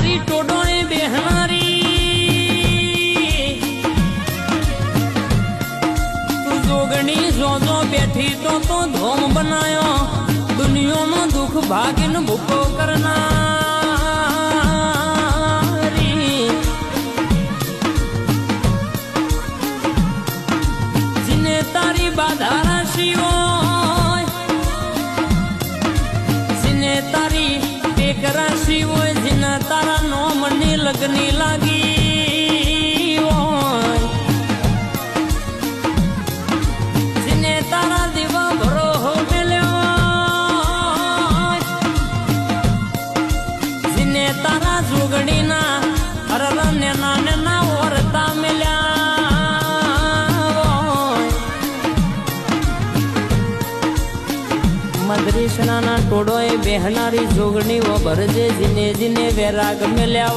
તારી ટોડોએ બેહનારી તું જોગણી જોજો બેઠી તો ધોમ બનાયો દુનિયાનો દુઃખ ભાગીને ભૂકો કરનારી જીને તારી બાધા રાશી હોય જીને તારી ટેક રાશી હોય જીના તારા નોમની લગ્ની લાગી હોય જીને તારા દીવા ભરો તારા જોગડીના અરલા નેના નેના ઓરતા મેલ્યા મદરીસણાના ટોડોએ બેહનારી જોગણી ઓ ભરજે જીને જીને વેરાગ મેલ્યા